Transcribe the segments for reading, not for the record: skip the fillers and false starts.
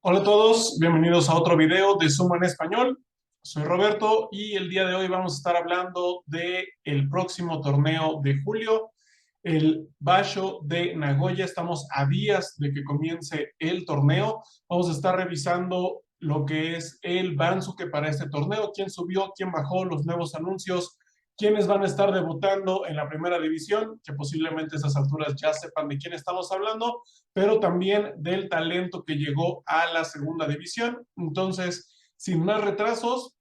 Hola a todos, bienvenidos a otro video de Sumo en Español. Soy Roberto y el día de hoy vamos a estar hablando de el próximo torneo de julio, el Basho de Nagoya. Estamos a días de que comience el torneo. Vamos a estar revisando lo que es el Bansuke para este torneo, quién subió, quién bajó, los nuevos anuncios, quiénes van a estar debutando en la primera división, que posiblemente a esas alturas ya sepan de quién estamos hablando, pero también del talento que llegó a la segunda división. Entonces, sin más retrasos,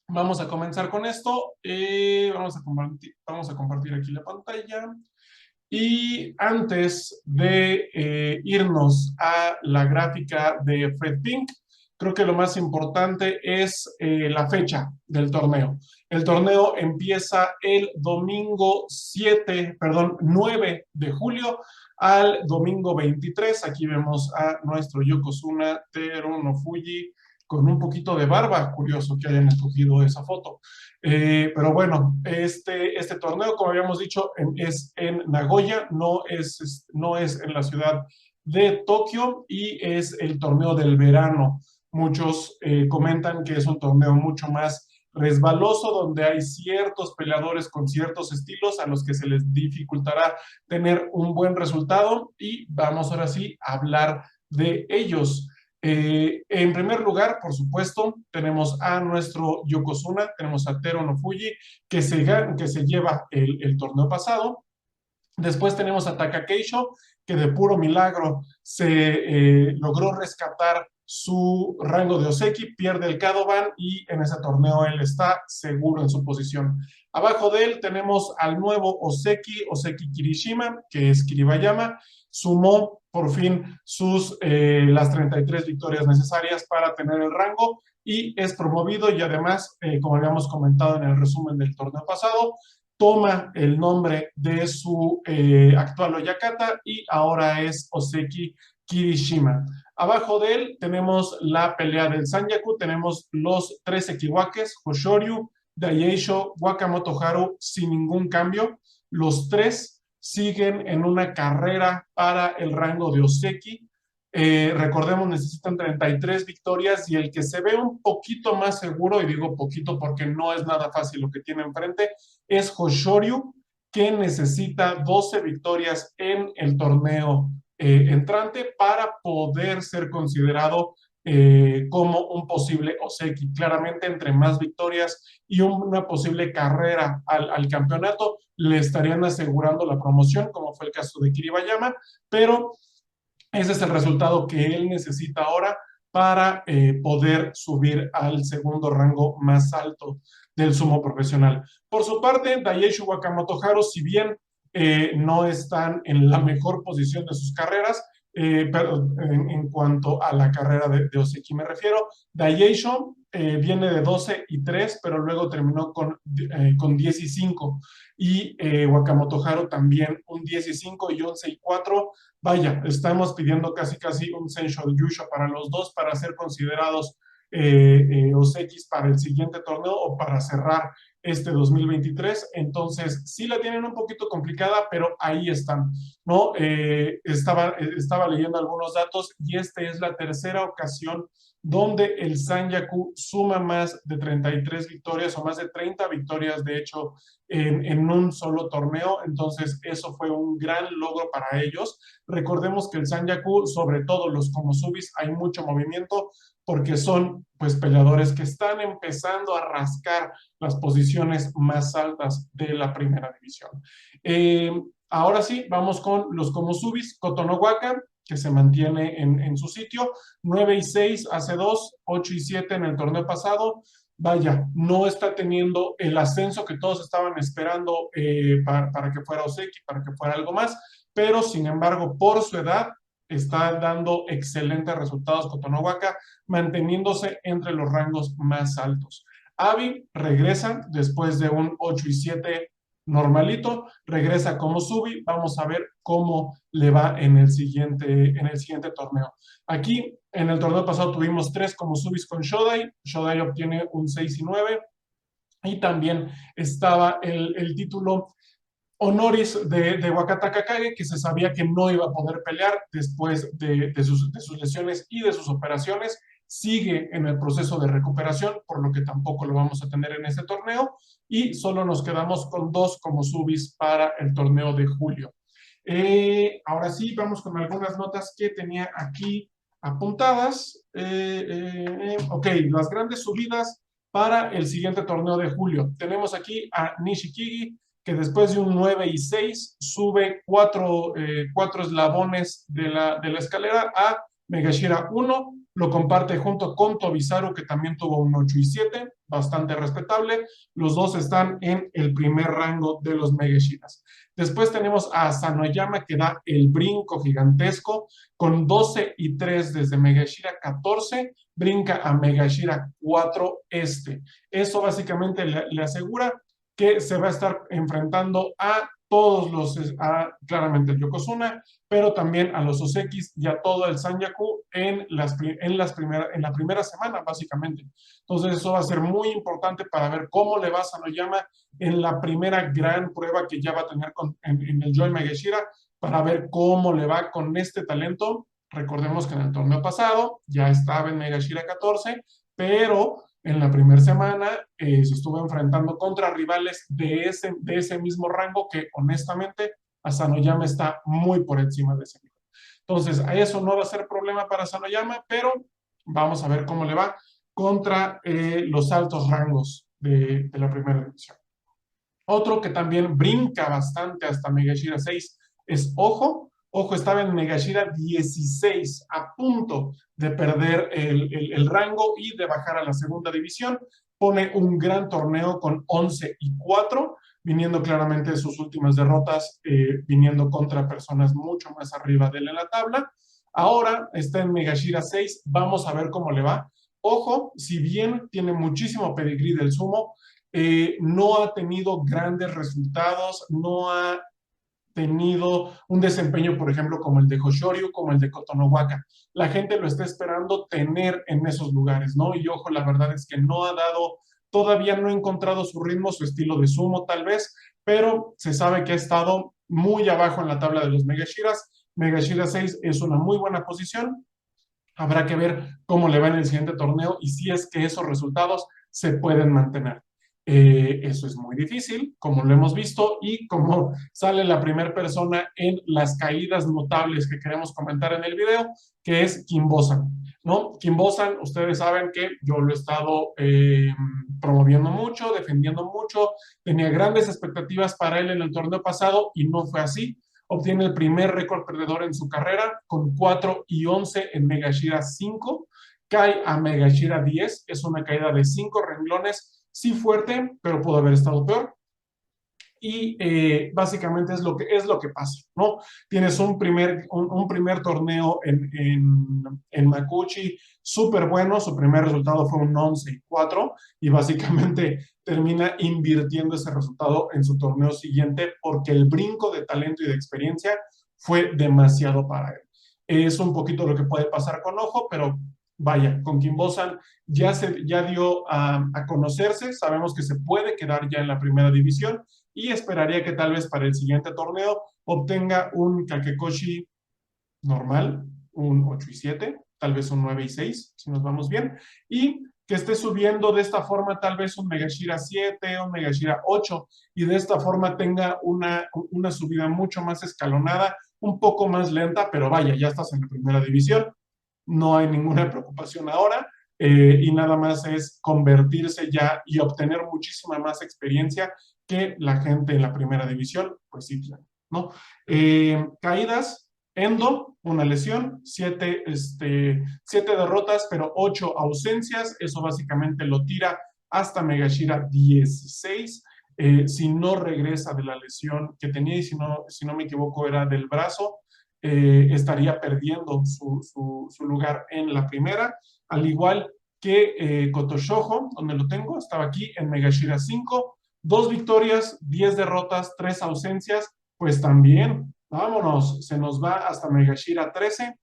vamos a comenzar con esto. Vamos a compartir aquí la pantalla. Y antes de irnos a la gráfica de Fred Pink, creo que lo más importante es la fecha del torneo. El torneo empieza el domingo 9 de julio al domingo 23. Aquí vemos a nuestro Yokozuna Terunofuji con un poquito de barba. Curioso que hayan escogido esa foto. Pero bueno, este torneo, como habíamos dicho, es en Nagoya, no es en la ciudad de Tokio y es el torneo del verano. Muchos comentan que es un torneo mucho más resbaloso, donde hay ciertos peleadores con ciertos estilos a los que se les dificultará tener un buen resultado y vamos ahora sí a hablar de ellos. En primer lugar, por supuesto, tenemos a nuestro Yokozuna, tenemos a Terunofuji, que se lleva el torneo pasado. Después tenemos a Takakeisho, que de puro milagro se logró rescatar su rango de Oseki, pierde el Kadoban y en ese torneo él está seguro en su posición. Abajo de él tenemos al nuevo Oseki Kirishima, que es Kiribayama, sumó por fin las 33 victorias necesarias para tener el rango y es promovido y además, como habíamos comentado en el resumen del torneo pasado, toma el nombre de su actual Oyakata y ahora es Oseki Kirishima. Abajo de él tenemos la pelea del Sanyaku, tenemos los tres Ekiwakes, Hoshoryu, Daieisho, Wakamoto Haru, sin ningún cambio. Los tres siguen en una carrera para el rango de Oseki. Recordemos, necesitan 33 victorias y el que se ve un poquito más seguro, y digo poquito porque no es nada fácil lo que tiene enfrente, es Hoshoryu, que necesita 12 victorias en el torneo entrante para poder ser considerado como un posible Oseki. Claramente, entre más victorias y una posible carrera al campeonato, le estarían asegurando la promoción, como fue el caso de Kiribayama, pero ese es el resultado que él necesita ahora para poder subir al segundo rango más alto del sumo profesional. Por su parte, Daieisho Wakamoto Haru, si bien no están en la mejor posición de sus carreras, pero en cuanto a la carrera de Oseki me refiero, Daieisho viene de 12-3, pero luego terminó con 10-5, y Wakamoto Haru también un 10-5 y 11-4. Vaya, estamos pidiendo casi un Sensho Yusho para los dos para ser considerados Osekis para el siguiente torneo o para cerrar este 2023. Entonces, sí la tienen un poquito complicada, pero ahí están, ¿no? Estaba leyendo algunos datos y esta es la tercera ocasión donde el Sanyaku suma más de 33 victorias o más de 30 victorias, de hecho, en un solo torneo. Entonces, eso fue un gran logro para ellos. Recordemos que el Sanyaku, sobre todo los Komosubis, hay mucho movimiento porque son pues peleadores que están empezando a rascar las posiciones más altas de la primera división. Ahora sí, vamos con los Komosubis. Kotonowaka, que se mantiene en su sitio, 9-6 hace 2, 8-7 en el torneo pasado. Vaya, no está teniendo el ascenso que todos estaban esperando para que fuera Oseki, para que fuera algo más, pero sin embargo, por su edad, está dando excelentes resultados Kotonowaka, manteniéndose entre los rangos más altos. Avi regresa después de un 8-7 normalito, regresa como Subi. Vamos a ver cómo le va en el siguiente torneo. Aquí, en el torneo pasado tuvimos 3 como Subis con Shodai. Shodai obtiene un 6-9. Y también estaba el título Honoris de Wakata Kakage, que se sabía que no iba a poder pelear después de sus lesiones y de sus operaciones, sigue en el proceso de recuperación, por lo que tampoco lo vamos a tener en este torneo, y solo nos quedamos con dos como subis para el torneo de julio. Ahora sí, vamos con algunas notas que tenía aquí apuntadas. Ok, las grandes subidas para el siguiente torneo de julio. Tenemos aquí a Nishikigi, que después de un 9 y 6 sube cuatro eslabones de la escalera a Megashira 1, lo comparte junto con Tobizaru, que también tuvo un 8 y 7, bastante respetable. Los dos están en el primer rango de los Megashiras. Después tenemos a Sanoyama, que da el brinco gigantesco con 12 y 3 desde Megashira 14, brinca a Megashira 4 este. Eso básicamente le asegura que se va a estar enfrentando a todos claramente el Yokozuna, pero también a los Osekis y a todo el Sanyaku en la primera semana, básicamente. Entonces eso va a ser muy importante para ver cómo le va a Sanoyama en la primera gran prueba que ya va a tener en el Joy Megashira, para ver cómo le va con este talento. Recordemos que en el torneo pasado ya estaba en Megashira 14, pero en la primera semana se estuvo enfrentando contra rivales de ese mismo rango que honestamente a Sanoyama está muy por encima de ese nivel. Entonces, a eso no va a ser problema para Sanoyama, pero vamos a ver cómo le va contra los altos rangos de la primera división. Otro que también brinca bastante hasta Megashira 6 es Ojo. Ojo estaba en Megashira 16, a punto de perder el rango y de bajar a la segunda división. Pone un gran torneo con 11 y 4, viniendo claramente de sus últimas derrotas, viniendo contra personas mucho más arriba de él en la tabla. Ahora está en Megashira 6, vamos a ver cómo le va. Ojo, si bien tiene muchísimo pedigrí del sumo, no ha tenido grandes resultados, no ha tenido un desempeño, por ejemplo, como el de Hoshoryu, como el de Kotonowaka. La gente lo está esperando tener en esos lugares, ¿no? Y ojo, la verdad es que no ha dado, todavía no ha encontrado su ritmo, su estilo de sumo tal vez, pero se sabe que ha estado muy abajo en la tabla de los Megashiras. Megashira 6 es una muy buena posición. Habrá que ver cómo le va en el siguiente torneo y si es que esos resultados se pueden mantener. Eso es muy difícil, como lo hemos visto, y como sale la primera persona en las caídas notables que queremos comentar en el video, que es Kimbosan, ¿no? Kimbosan, ustedes saben que yo lo he estado promoviendo mucho, defendiendo mucho, tenía grandes expectativas para él en el torneo pasado y no fue así. Obtiene el primer récord perdedor en su carrera con 4 y 11 en Megashira 5, cae a Megashira 10, es una caída de 5 renglones, sí fuerte, pero pudo haber estado peor. Y básicamente es lo que pasa, ¿no? Tienes un primer torneo en Makuuchi súper bueno, su primer resultado fue un 11 y 4, y básicamente termina invirtiendo ese resultado en su torneo siguiente porque el brinco de talento y de experiencia fue demasiado para él. Es un poquito lo que puede pasar con Ojo, pero vaya, con Kimbosan ya dio a conocerse, sabemos que se puede quedar ya en la primera división, y esperaría que tal vez para el siguiente torneo obtenga un Kakekoshi normal, un 8 y 7, tal vez un 9 y 6, si nos vamos bien, y que esté subiendo de esta forma tal vez un Megashira 7, un Megashira 8, y de esta forma tenga una subida mucho más escalonada, un poco más lenta, pero vaya, ya estás en la primera división, no hay ninguna preocupación ahora, y nada más es convertirse ya y obtener muchísima más experiencia que la gente en la primera división, pues sí, ¿no? Caídas, Endo, una lesión, 7 derrotas, pero 8 ausencias, eso básicamente lo tira hasta Megashira 16. Si no regresa de la lesión que tenía, y si no me equivoco era del brazo, estaría perdiendo su lugar en la primera, al igual que Kotoshojo, donde lo tengo, estaba aquí en Megashira 5, 2 victorias, 10 derrotas, 3 ausencias, pues también, vámonos, se nos va hasta Megashira 13.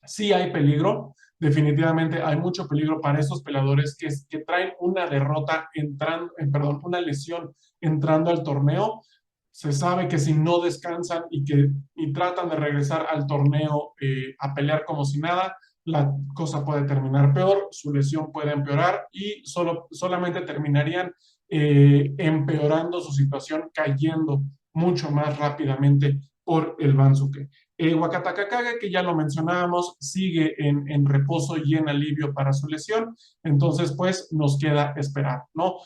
Sí hay peligro, definitivamente hay mucho peligro para esos peleadores que traen una derrota entrando, perdón, una lesión entrando al torneo. Se sabe que si no descansan y tratan de regresar al torneo a pelear como si nada, la cosa puede terminar peor, su lesión puede empeorar y solamente terminarían empeorando su situación, cayendo mucho más rápidamente por el Bansuke. Wakata Kakage, que ya lo mencionábamos, sigue en reposo y en alivio para su lesión, entonces pues nos queda esperar, ¿no?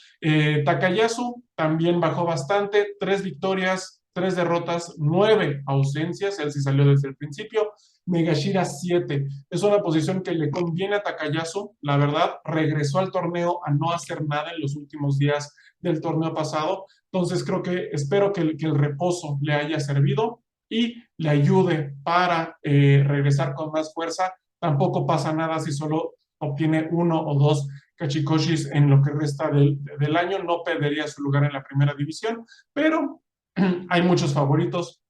Takayasu también bajó bastante, 3 victorias, 3 derrotas, 9 ausencias, él sí salió desde el principio. Megashira 7, es una posición que le conviene a Takayasu, la verdad, regresó al torneo a no hacer nada en los últimos días del torneo pasado, entonces espero que el reposo le haya servido y le ayude para regresar con más fuerza. Tampoco pasa nada si solo obtiene 1 o 2 Kachikoshis en lo que resta del año, no perdería su lugar en la primera división, pero hay muchos favoritos,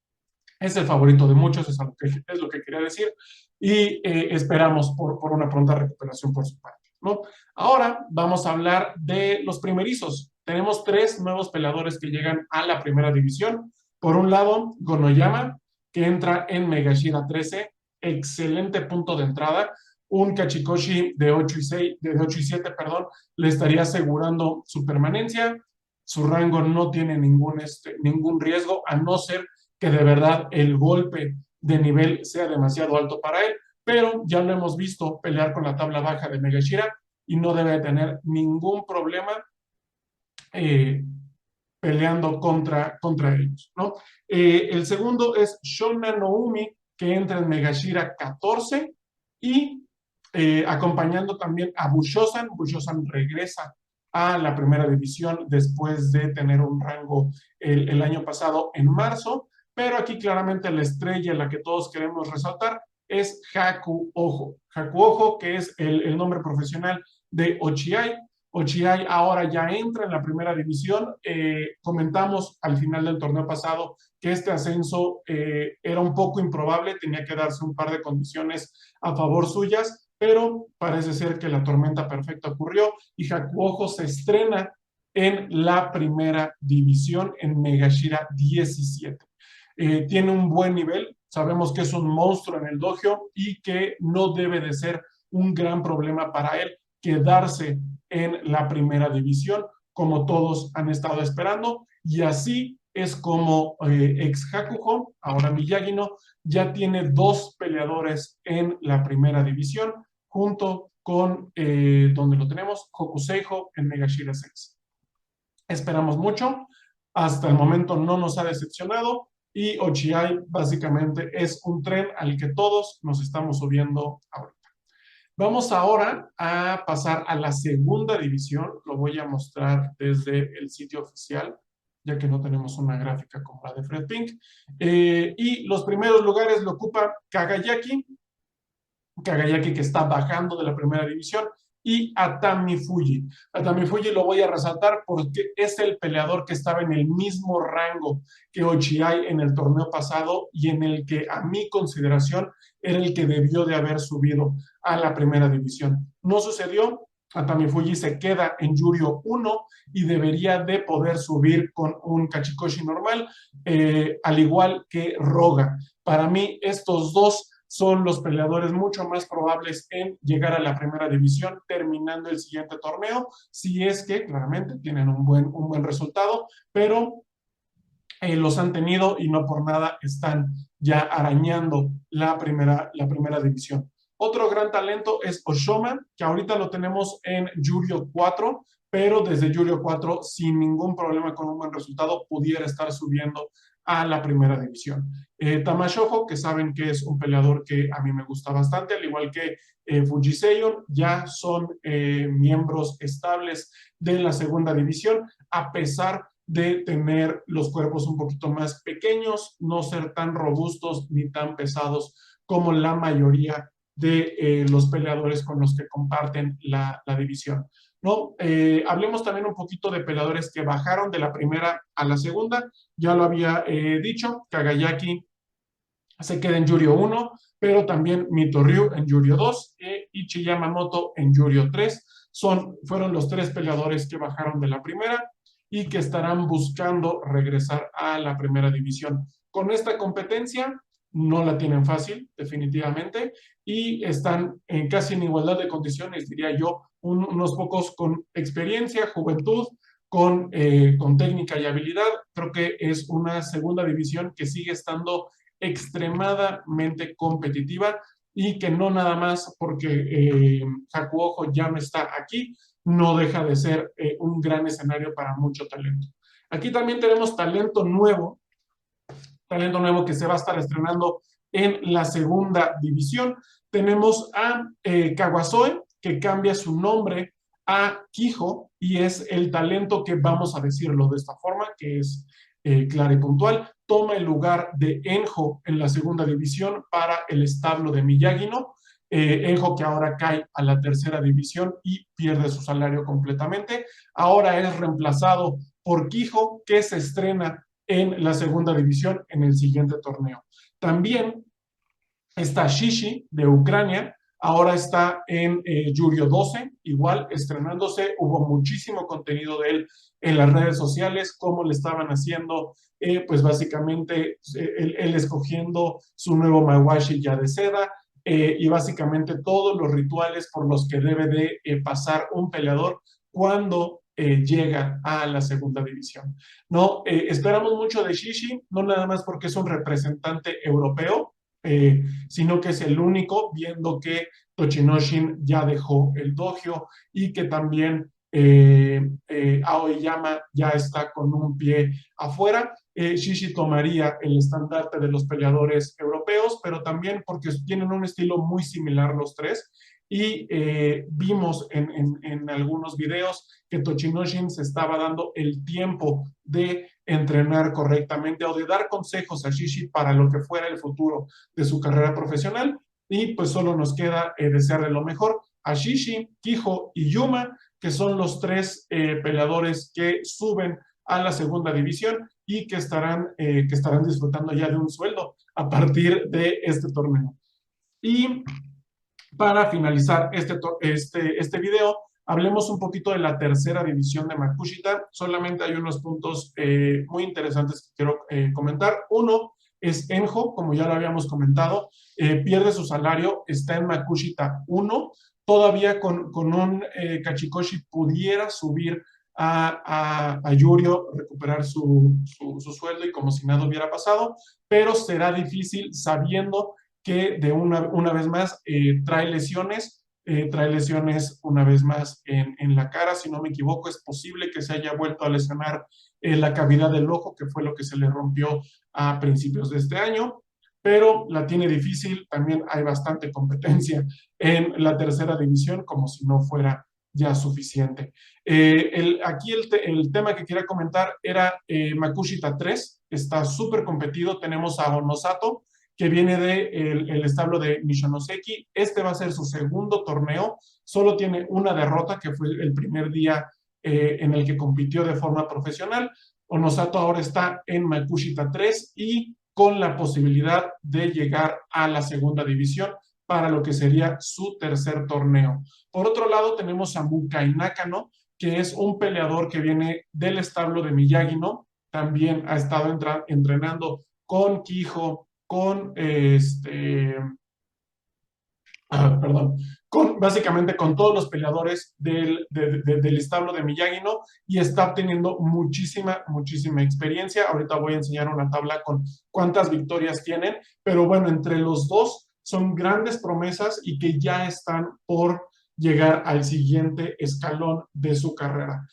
es el favorito de muchos, es lo que quería decir, y esperamos por una pronta recuperación por su parte, ¿no? Ahora vamos a hablar de los primerizos. Tenemos 3 nuevos peleadores que llegan a la primera división. Por un lado, Gonoyama, que entra en Megashira 13, excelente punto de entrada. Un Kachikoshi de 8 y 6, de 8 y 7, perdón, le estaría asegurando su permanencia. Su rango no tiene ningún riesgo, a no ser que de verdad el golpe de nivel sea demasiado alto para él, pero ya lo hemos visto pelear con la tabla baja de Megashira y no debe tener ningún problema eh, peleando contra ellos, ¿no? El segundo es Shona Noumi, que entra en Megashira 14 y acompañando también a Bushosan. Bushosan regresa a la primera división después de tener un rango el año pasado en marzo, pero aquí claramente la estrella, la que todos queremos resaltar, es Haku Ojo. Haku Ojo, que es el nombre profesional de Ochiai. Ochiai ahora ya entra en la primera división. Comentamos al final del torneo pasado que este ascenso era un poco improbable, tenía que darse un par de condiciones a favor suyas, pero parece ser que la tormenta perfecta ocurrió y Hakuojo se estrena en la primera división en Megashira 17. Tiene un buen nivel, sabemos que es un monstruo en el dojo y que no debe de ser un gran problema para él quedarse en la primera división, como todos han estado esperando, y así es como ex Hakuho, ahora Miyagi-No, ya tiene 2 peleadores en la primera división, junto con, donde lo tenemos, Hokuseiho en Megashira 6. Esperamos mucho, hasta el momento no nos ha decepcionado, y Ochiai básicamente es un tren al que todos nos estamos subiendo ahora. Vamos ahora a pasar a la segunda división. Lo voy a mostrar desde el sitio oficial, ya que no tenemos una gráfica como la de Fred Pink. Y los primeros lugares lo ocupa Kagayaki, que está bajando de la primera división, y Atami Fuji. Atami Fuji lo voy a resaltar porque es el peleador que estaba en el mismo rango que Ochiai en el torneo pasado y en el que a mi consideración era el que debió de haber subido a la primera división. No sucedió. Atami Fuji se queda en Yuryo 1 y debería de poder subir con un Kachikoshi normal, al igual que Roga. Para mí estos dos son los peleadores mucho más probables en llegar a la primera división terminando el siguiente torneo, si es que claramente tienen un buen resultado, pero los han tenido y no por nada están ya arañando la primera división. Otro gran talento es Oshoma, que ahorita lo tenemos en Yuryo 4, pero desde Yuryo 4, sin ningún problema con un buen resultado, pudiera estar subiendo a la primera división. Tamashoho, que saben que es un peleador que a mí me gusta bastante, al igual que Fujiseion, ya son miembros estables de la segunda división, a pesar de tener los cuerpos un poquito más pequeños, no ser tan robustos ni tan pesados como la mayoría de los peleadores con los que comparten la división, ¿no? Hablemos también un poquito de peleadores que bajaron de la primera a la segunda. Ya lo había dicho, Kagayaki se queda en Yuryo 1, pero también Mito Ryu en Yuryo 2 e Ichi Yamamoto en Yuryo 3. Fueron los 3 peleadores que bajaron de la primera. y que estarán buscando regresar a la primera división. Con esta competencia no la tienen fácil, definitivamente, y están en casi en igualdad de condiciones, diría yo, unos pocos con experiencia, juventud, con técnica y habilidad. Creo que es una segunda división que sigue estando extremadamente competitiva y que no nada más porque Hakuojo ya no está aquí, no deja de ser un gran escenario para mucho talento. Aquí también tenemos talento nuevo que se va a estar estrenando en la segunda división. Tenemos a Kawasoe, que cambia su nombre a Kijo, y es el talento que, vamos a decirlo de esta forma, que es clara y puntual, toma el lugar de Enjo en la segunda división para el establo de Miyagi-No. Enjo, que ahora cae a la tercera división y pierde su salario completamente, ahora es reemplazado por Kijo, que se estrena en la segunda división en el siguiente torneo. También está Shishi de Ucrania, ahora está en Yurio 12, igual estrenándose. Hubo muchísimo contenido de él en las redes sociales, cómo le estaban haciendo, pues básicamente él escogiendo su nuevo Mawashi ya de seda, y básicamente todos los rituales por los que debe de pasar un peleador cuando llega a la segunda división. No, esperamos mucho de Shishi, no nada más porque es un representante europeo, sino que es el único, viendo que Tochinoshin ya dejó el dojo y que también Aoyama ya está con un pie afuera. Shishi tomaría el estandarte de los peleadores europeos, pero también porque tienen un estilo muy similar los tres. Y vimos en algunos videos que Tochinoshin se estaba dando el tiempo de entrenar correctamente o de dar consejos a Shishi para lo que fuera el futuro de su carrera profesional. Y pues solo nos queda desearle lo mejor a Shishi, Kijo y Yuma, que son los tres peleadores que suben a la segunda división y que estarán disfrutando ya de un sueldo a partir de este torneo. Y para finalizar este video, hablemos un poquito de la tercera división de Makushita. Solamente hay unos puntos muy interesantes que quiero comentar. Uno es Enjo, como ya lo habíamos comentado, pierde su salario, está en Makushita 1. Todavía con un Kachikoshi pudiera subir a Yurio, recuperar su sueldo y como si nada hubiera pasado, pero será difícil sabiendo que de una vez más trae lesiones una vez más en la cara. Si no me equivoco, es posible que se haya vuelto a lesionar la cavidad del ojo, que fue lo que se le rompió a principios de este año, pero la tiene difícil. También hay bastante competencia en la tercera división, como si no fuera ya suficiente. Aquí el tema que quería comentar era Makushita 3, está súper competido. Tenemos a Onosato, que viene del establo de Nishonoseki. Este va a ser su segundo torneo, solo tiene una derrota, que fue el primer día en el que compitió de forma profesional. Onosato ahora está en Makushita 3 y con la posibilidad de llegar a la segunda división para lo que sería su tercer torneo. Por otro lado, tenemos a Mukai Nakano, que es un peleador que viene del establo de Miyagi-No. También ha estado entrenando con Kijo, perdón, básicamente con todos los peleadores del establo de Miyagi-No, y está obteniendo muchísima experiencia. Ahorita voy a enseñar una tabla con cuántas victorias tienen, pero bueno, entre los dos son grandes promesas y que ya están por llegar al siguiente escalón de su carrera.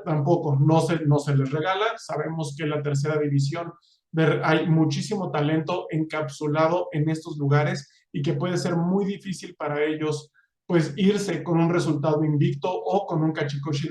Tampoco no se les regala. Sabemos que la tercera división hay muchísimo talento encapsulado en estos lugares y que puede ser muy difícil para ellos pues irse con un resultado invicto o con un Kachikoshi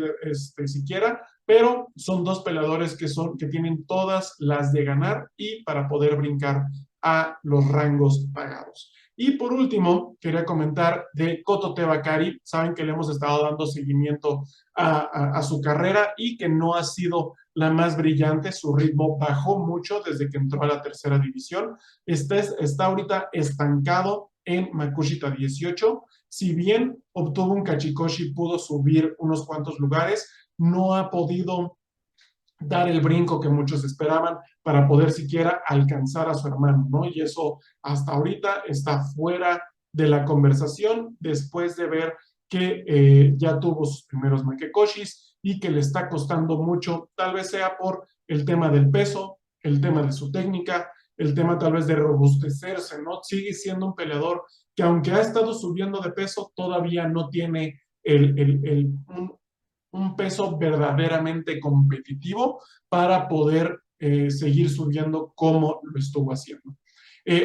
siquiera, pero son dos peleadores que tienen todas las de ganar y para poder brincar a los rangos pagados. Y por último, quería comentar de Kotote Bakari. Saben que le hemos estado dando seguimiento a su carrera y que no ha sido la más brillante. Su ritmo bajó mucho desde que entró a la tercera división. Está ahorita estancado en Makushita 18. Si bien obtuvo un Kachikoshi, pudo subir unos cuantos lugares, no ha podido dar el brinco que muchos esperaban para poder siquiera alcanzar a su hermano, ¿no? Y eso hasta ahorita está fuera de la conversación después de ver que ya tuvo sus primeros Makekoshis y que le está costando mucho, tal vez sea por el tema del peso, el tema de su técnica, el tema tal vez de robustecerse, ¿no? Sigue siendo un peleador que aunque ha estado subiendo de peso, todavía no tiene un peso verdaderamente competitivo para poder seguir subiendo como lo estuvo haciendo.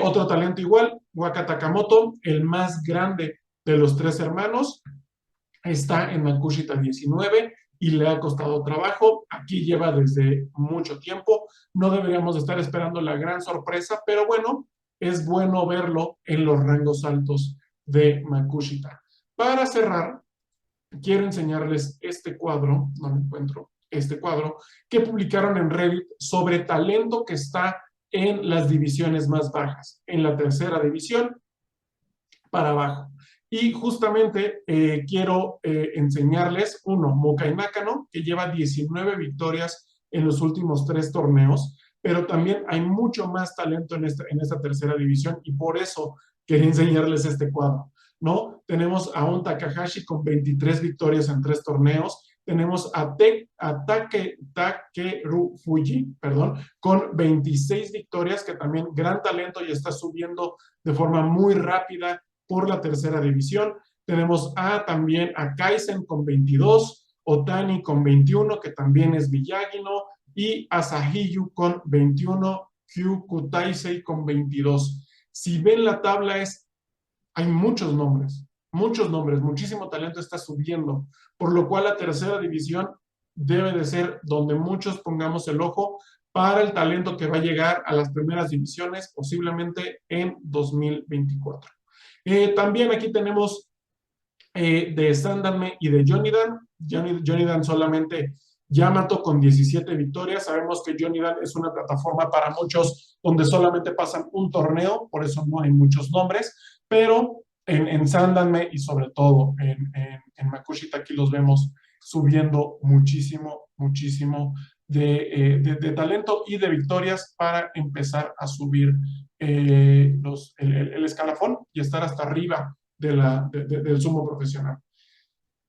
Otro talento igual, Waka Takamoto, el más grande de los tres hermanos, está en Makushita 19 y le ha costado trabajo. Aquí lleva desde mucho tiempo. No deberíamos estar esperando la gran sorpresa, pero bueno, es bueno verlo en los rangos altos de Makushita. Para cerrar, quiero enseñarles este cuadro, no lo encuentro, este cuadro, que publicaron en Reddit sobre talento que está en las divisiones más bajas, en la tercera división para abajo. Y justamente quiero enseñarles uno, Mokai Nakano, que lleva 19 victorias en los últimos 3 torneos, pero también hay mucho más talento en esta tercera división y por eso quería enseñarles este cuadro, ¿no? Tenemos a un Takahashi con 23 victorias en 3 torneos, tenemos a Takeru Fuji, perdón, con 26 victorias, que también gran talento y está subiendo de forma muy rápida por la tercera división. Tenemos también a Kaisen con 22, Otani con 21, que también es Miyagi-No, y Asahiyu con 21, Kyu Kutaisei con 22. Si ven la tabla, hay muchos nombres, muchísimo talento está subiendo, por lo cual la tercera división debe de ser donde muchos pongamos el ojo para el talento que va a llegar a las primeras divisiones, posiblemente en 2024. También aquí tenemos de Sandanme y de Jonidan. Jonidan solamente Yamato con 17 victorias. Sabemos que Jonidan es una plataforma para muchos donde solamente pasan un torneo, por eso no hay muchos nombres, pero en Sandanme y sobre todo en Makushita aquí los vemos subiendo muchísimo, muchísimo de talento y de victorias para empezar a subir el escalafón y estar hasta arriba del sumo profesional.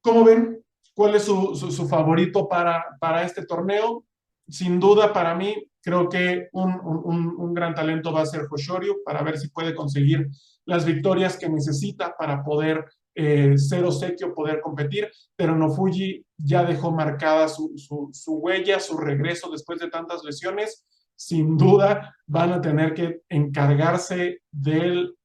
¿Cómo ven? ¿Cuál es su favorito para este torneo? Sin duda, para mí, creo que un gran talento va a ser Hoshoryu para ver si puede conseguir las victorias que necesita para poder ser obsequio, poder competir. Pero Nofuji ya dejó marcada su huella, su regreso después de tantas lesiones. Sin duda van a tener que encargarse del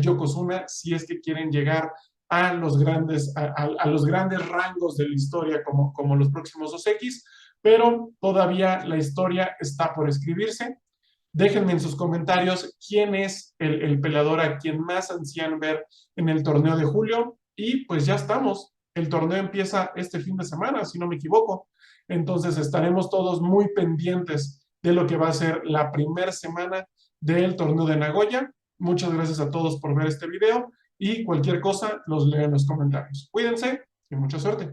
Yokozuna si es que quieren llegar a los grandes, a los grandes rangos de la historia como los próximos Osekis, pero todavía la historia está por escribirse. Déjenme en sus comentarios quién es el peleador a quien más ansían ver en el torneo de julio y pues ya estamos. El torneo empieza este fin de semana, si no me equivoco. Entonces estaremos todos muy pendientes de lo que va a ser la primera semana del torneo de Nagoya. Muchas gracias a todos por ver este video y cualquier cosa los leo en los comentarios. Cuídense y mucha suerte.